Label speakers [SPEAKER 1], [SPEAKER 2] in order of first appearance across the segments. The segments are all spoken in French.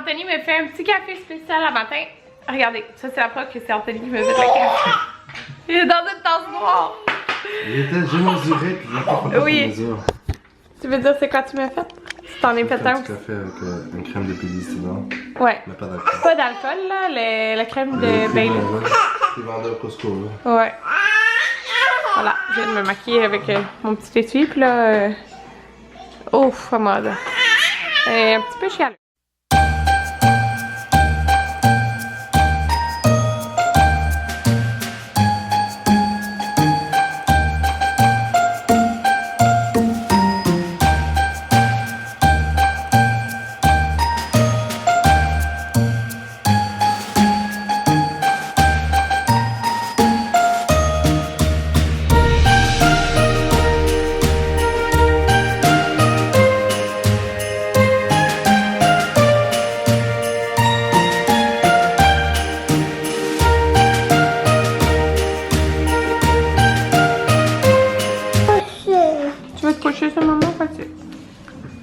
[SPEAKER 1] Anthony me fait un petit café spécial à matin. Regardez, ça c'est la preuve que c'est Anthony qui me fait le café. Il est dans une tasse noire.
[SPEAKER 2] Il était déjà mesuré puis il a pas fait
[SPEAKER 1] Oui.
[SPEAKER 2] de mesure.
[SPEAKER 1] Tu veux dire c'est quoi tu m'as fait? Tu t'en es fait un
[SPEAKER 2] petit café avec une crème de pédicillant.
[SPEAKER 1] Ouais.
[SPEAKER 2] Mais pas d'alcool.
[SPEAKER 1] Pas d'alcool là, la crème de Bailey.
[SPEAKER 2] C'est vendeur Costco là.
[SPEAKER 1] Ouais. Voilà, je viens de me maquiller avec mon petit étui puis là... Ouf, mode. Un petit peu chialeux.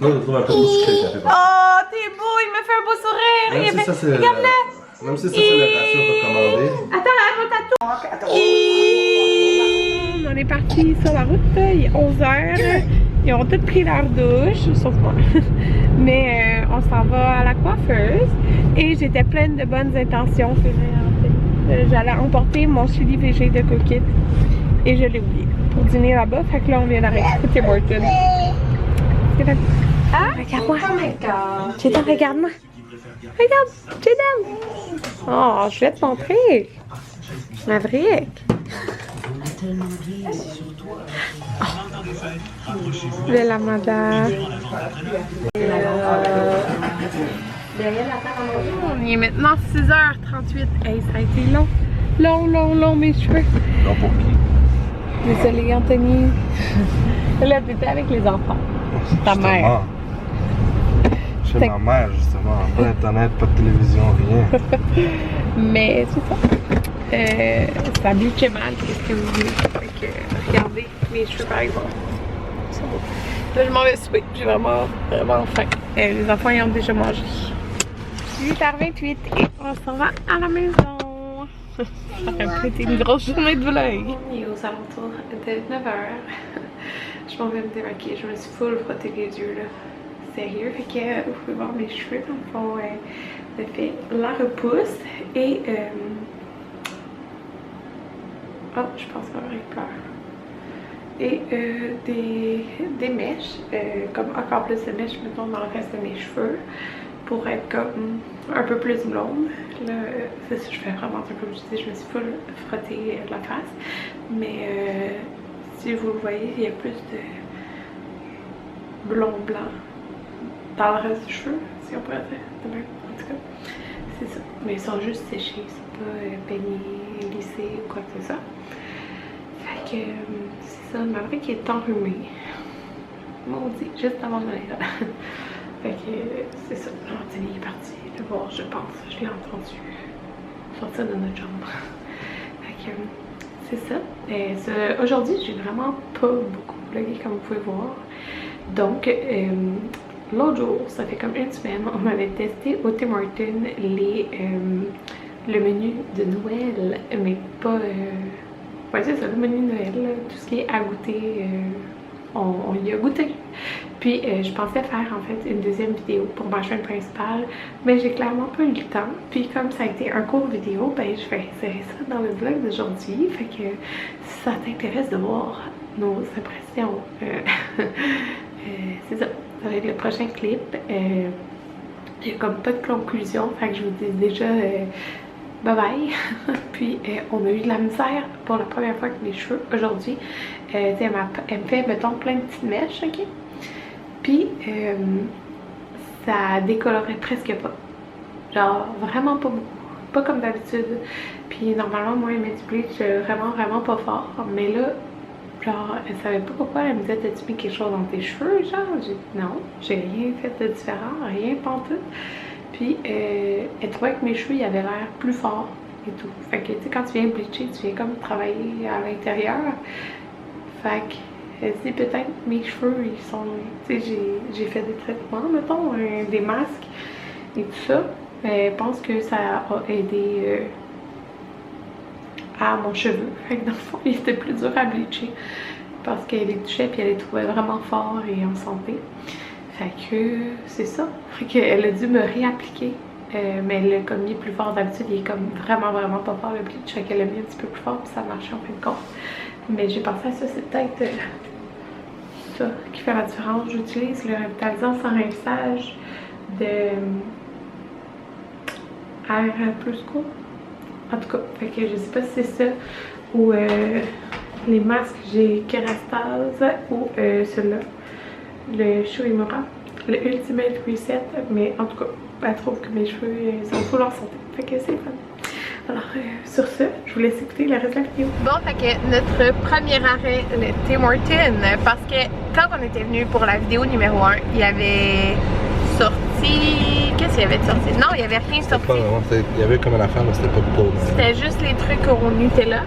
[SPEAKER 2] Non, je trouve un peu trop sucré le café.
[SPEAKER 1] Oh, t'es beau, il me fait un beau sourire.
[SPEAKER 2] Même si ça c'est regarde-le. Même si ça c'est la ratio recommandée.
[SPEAKER 1] Attends, on est parti sur la route, il est 11h. Ils ont tous pris leur douche, sauf moi. Mais on s'en va à la coiffeuse. Et j'étais pleine de bonnes intentions. J'allais emporter mon chili végé de Cookit. Et je l'ai oublié pour dîner là-bas. Fait que là, on vient d'arrêter Tim Hortons. Ah, regarde-moi. Jaden, regarde-moi. Regarde, Jaden. Oh, je vais te montrer. Maverick. Belle Amanda. Il est maintenant 6h38. Hey, ça a été long. Long, mes cheveux.
[SPEAKER 2] Non, pour qui?
[SPEAKER 1] Désolé, Anthony. Là, t'étais avec les enfants. Ta mère.
[SPEAKER 2] Chez ma mère, justement. Pas d'internet, pas de télévision, rien.
[SPEAKER 1] Mais c'est ça. Ça bleachait mal, qu'est-ce que vous voulez. Fait que, regardez mes cheveux, par exemple. C'est beau. Là, je m'en vais souper. J'ai vraiment faim. Les enfants, ils ont déjà mangé. 8h28 et on s'en va à la maison. Ça a été une grosse journée de vlog. Il est aux alentours de 9h. Je m'en vais me démaquiller. Je me suis full frotté les yeux là. Sérieux. Fait que vous pouvez voir mes cheveux dans le fond. Me fait la repousse et oh, je pense qu'on aurait peur. Et des mèches, comme encore plus de mèches, mettons, dans le reste de mes cheveux, pour être comme un peu plus blonde. Là, c'est ça, je fais vraiment ça comme je disais, je me suis full frotté la face. Mais si vous le voyez, il y a plus de blond blanc dans le reste du cheveu, si on pourrait dire. En tout cas, c'est ça. Mais ils sont juste séchés, c'est pas peignés, lissés ou quoi que ce soit. Fait que c'est ça, Maverick qui est enrhumé. Maudit, juste avant de venir là. Fait que c'est ça, Anthony est parti le voir, je pense. Je l'ai entendu sortir de notre chambre. Fait que c'est ça. Aujourd'hui, j'ai vraiment pas beaucoup vlogué comme vous pouvez voir. Donc, l'autre jour, ça fait comme une semaine, on m'avait testé au Tim Hortons le menu de Noël, mais pas... ouais, c'est ça, le menu de Noël, là, tout ce qui est à goûter, on y a goûté. Puis je pensais faire en fait une deuxième vidéo pour ma chaîne principale, mais j'ai clairement pas eu le temps. Puis comme ça a été un court vidéo, ben je vais insérer ça dans le vlog d'aujourd'hui. Fait que si ça t'intéresse de voir nos impressions, c'est ça, ça va être le prochain clip. Il y a comme pas de conclusion, fait que je vous dis déjà bye bye. Puis on a eu de la misère pour la première fois avec mes cheveux aujourd'hui. Elle me fait mettons plein de petites mèches, ok? Puis ça décolorait presque pas. Genre vraiment pas beaucoup. Pas comme d'habitude. Puis normalement moi elle met du bleach vraiment pas fort. Mais là, genre elle savait pas pourquoi. Elle me disait t'as-tu mis quelque chose dans tes cheveux? Genre j'ai dit non, j'ai rien fait de différent, rien pantoute. Puis elle trouvait que mes cheveux ils avaient l'air plus forts et tout. Fait que tu sais quand tu viens bleacher, tu viens comme travailler à l'intérieur. Fait que elle dit peut-être mes cheveux ils sont, tu sais j'ai fait des traitements mettons, des masques. et tout ça. Elle pense que ça a aidé à mon cheveu. Fait que dans le fond, il était plus dur à bleacher parce qu'elle les touchait puis elle les trouvait vraiment forts et en santé. Fait que c'est ça. Fait qu'elle a dû me réappliquer. Mais elle l'a comme mis plus fort. D'habitude, il est comme vraiment pas fort le bleach. Fait qu'elle l'a mis un petit peu plus fort puis ça marchait en fin de compte. Mais j'ai pensé à ça, c'est peut-être ça qui fait la différence. J'utilise le revitalisant sans rinçage de Air Plus Cool. En tout cas, fait que je sais pas si c'est ça ou les masques, j'ai Kerastase ou celui-là, le Shuimura, le Ultimate Reset, mais en tout cas, elle trouve que mes cheveux sont full en santé, fait que c'est fun. Alors sur ce, je vous laisse écouter le reste de la vidéo. Bon, fait que notre premier arrêt, le Tim Hortons, parce que quand on était venu pour la vidéo numéro 1, il y avait sorti... Qu'est-ce qu'il y avait de sorti? Non, il n'y avait rien sorti.
[SPEAKER 2] Il y avait comme une affaire, mais c'était pas pour.
[SPEAKER 1] C'était juste les trucs au Nutella.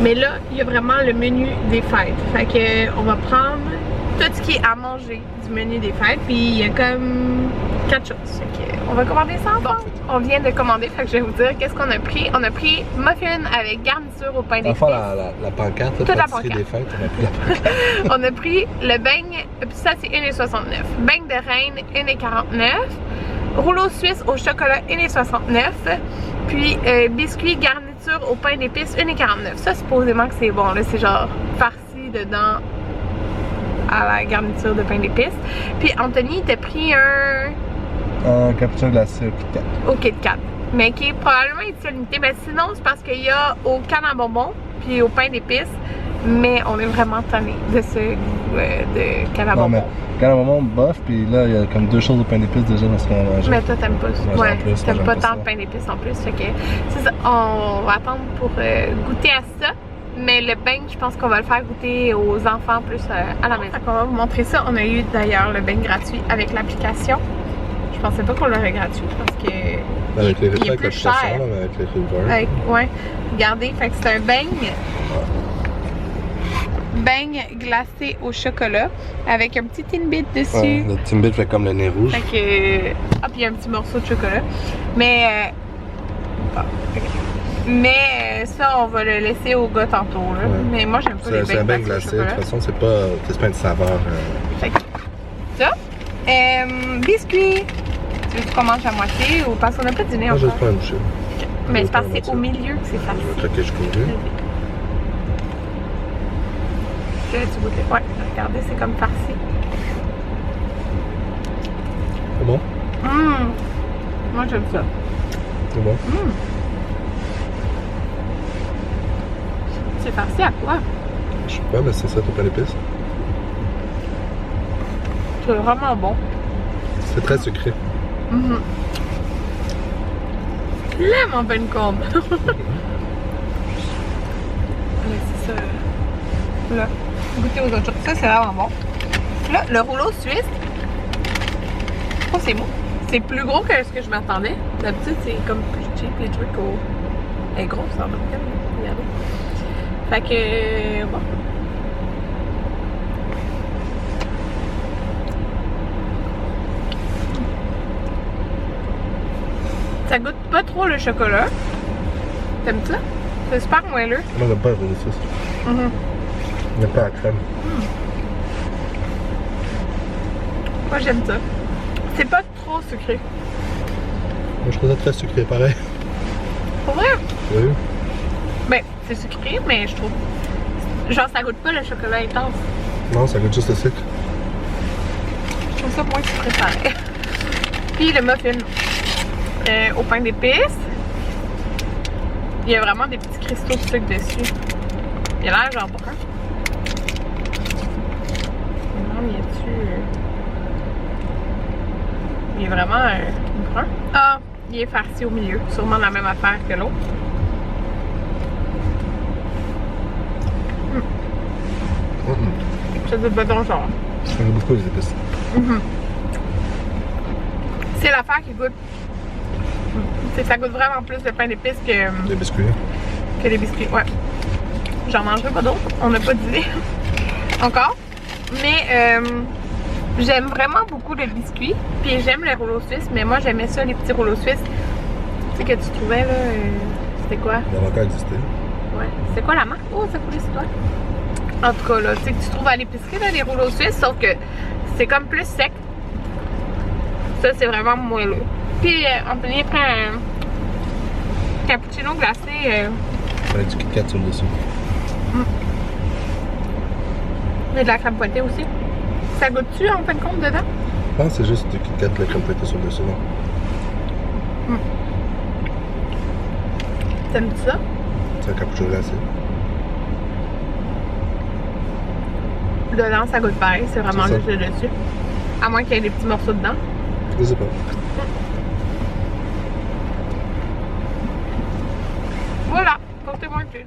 [SPEAKER 1] Mais là, il y a vraiment le menu des fêtes. Fait que on va prendre tout ce qui est à manger du menu des fêtes. Puis il y a comme 4 choses. Fait que on va commander ça ensemble. On vient de commander, fait que je vais vous dire qu'est-ce qu'on a pris. On a pris muffin avec garniture au pain d'épices.
[SPEAKER 2] Enfin, la pancarte, toute la pancarte des fêtes, on a pris la pancarte.
[SPEAKER 1] On a pris le beigne, puis ça c'est 1,69. Beigne de reine, 1,49. Rouleau suisse au chocolat, 1,69. Puis biscuit garniture au pain d'épices, 1,49. Ça, supposément que c'est bon, là, c'est genre farci dedans à la garniture de pain d'épices. Puis Anthony, t'as pris un
[SPEAKER 2] cappuccino glacé au Kit Kat.
[SPEAKER 1] Au Kit Kat. Mais qui est probablement édition limitée. Mais sinon, c'est parce qu'il y a au canne à bonbons, puis au pain d'épices. Mais on est vraiment tanné de ce goût de canne à bonbons.
[SPEAKER 2] Mais canne à bonbons, bof, puis là, il y a comme 2 choses au pain d'épices déjà dans ce qu'on a mangé.
[SPEAKER 1] Mais toi, t'aimes pas ça. Ouais, t'aimes pas tant le pain d'épices en plus. Fait que c'est ça. On va attendre pour goûter à ça. Mais le beigne, je pense qu'on va le faire goûter aux enfants plus à la maison. On va vous montrer ça. On a eu d'ailleurs le beigne gratuit avec l'application. Je pensais pas qu'on l'aurait gratuit parce que
[SPEAKER 2] avec les
[SPEAKER 1] il est
[SPEAKER 2] avec
[SPEAKER 1] plus cher.
[SPEAKER 2] Là, mais avec les avec,
[SPEAKER 1] ouais. Regardez, fait que c'est un beigne. Beigne glacé au chocolat avec un petit Timbit dessus.
[SPEAKER 2] Ouais, le Timbit fait comme le nez rouge.
[SPEAKER 1] Fait que... Ah, puis il y a un petit morceau de chocolat. Mais... Mais ça, on va le laisser au gars tantôt. Là. Ouais. Mais moi, j'aime pas les beignes glacés. C'est un beigne glacé. De toute façon,
[SPEAKER 2] c'est pas une saveur.
[SPEAKER 1] Fait que... Ça. Biscuit. Tu veux qu'on mange à moitié ou parce qu'on n'a pas dîné encore?
[SPEAKER 2] Moi, je vais pas une bouchée.
[SPEAKER 1] Mais c'est parce que c'est au milieu que c'est facile.
[SPEAKER 2] Je vais craquer jusqu'au bout.
[SPEAKER 1] Tu goûtes. Ouais, regardez, c'est comme farci.
[SPEAKER 2] C'est bon?
[SPEAKER 1] Moi, j'aime ça.
[SPEAKER 2] C'est bon?
[SPEAKER 1] C'est farci à quoi?
[SPEAKER 2] Je sais pas, mais c'est ça, ton pain d'épices.
[SPEAKER 1] C'est vraiment bon.
[SPEAKER 2] C'est très sucré.
[SPEAKER 1] Je l'aime en fin de compte. Mais c'est ça. Là. Goûter aux autres choses. Ça, c'est vraiment bon. Là, le rouleau suisse. Oh, c'est beau. C'est plus gros que ce que je m'attendais. D'habitude, c'est comme plus cheap les trucs au. Elle est grosse en même temps. Regardez. Fait que. Bon. Ça goûte pas trop le chocolat. T'aimes ça? C'est super moelleux.
[SPEAKER 2] Moi, j'aime pas le rouleau suisse. Il n'y a pas la crème.
[SPEAKER 1] Moi, j'aime ça. C'est pas trop sucré.
[SPEAKER 2] Moi, je trouve ça très sucré, pareil.
[SPEAKER 1] Pour vrai?
[SPEAKER 2] Oui.
[SPEAKER 1] Ben, c'est sucré, mais je trouve... Genre, ça goûte pas le chocolat intense.
[SPEAKER 2] Non, ça goûte juste le sucre.
[SPEAKER 1] Je trouve ça moins sucré, pareil. Puis le muffin au pain d'épices. Il y a vraiment des petits cristaux de sucre dessus. Il a l'air genre brun. Non, mais y a-tu... Il est vraiment brun. Ah, il est farci au milieu. Sûrement la même affaire que l'autre. Ça doit pas ton genre.
[SPEAKER 2] J'aime beaucoup les épices.
[SPEAKER 1] C'est l'affaire qui goûte. Ça goûte vraiment plus le pain d'épices que...
[SPEAKER 2] Les biscuits.
[SPEAKER 1] Que les biscuits, ouais. J'en mangerai pas d'autres. On n'a pas d'idée. Encore. Mais J'aime vraiment beaucoup le biscuit. Puis j'aime les rouleaux suisses, mais moi j'aimais ça, les petits rouleaux suisses. Tu sais que tu trouvais là, c'était quoi?
[SPEAKER 2] Il a encore existé.
[SPEAKER 1] Ouais. C'est quoi la marque? Oh, ça coulait sur toi. En tout cas, là, tu sais que tu trouves à l'épicerie, là, les rouleaux suisses, sauf que c'est comme plus sec. Ça, c'est vraiment moelleux. Puis, Anthony prend un cappuccino glacé.
[SPEAKER 2] Avec du Kit Kat sur le dessus.
[SPEAKER 1] Il y a de la crème fouettée aussi. Ça goûte-tu, en fin de compte, dedans?
[SPEAKER 2] Je pense que c'est juste du Kit Kat de la crème fouettée sur le dessus.
[SPEAKER 1] T'aimes-tu ça?
[SPEAKER 2] C'est un cappuccino glacé.
[SPEAKER 1] Dedans, ça goûte pareil. C'est vraiment
[SPEAKER 2] C'est ça.
[SPEAKER 1] juste le dessus. À moins qu'il y ait des petits morceaux dedans.
[SPEAKER 2] Je sais pas.
[SPEAKER 1] Voilà. Portez-moi le cul.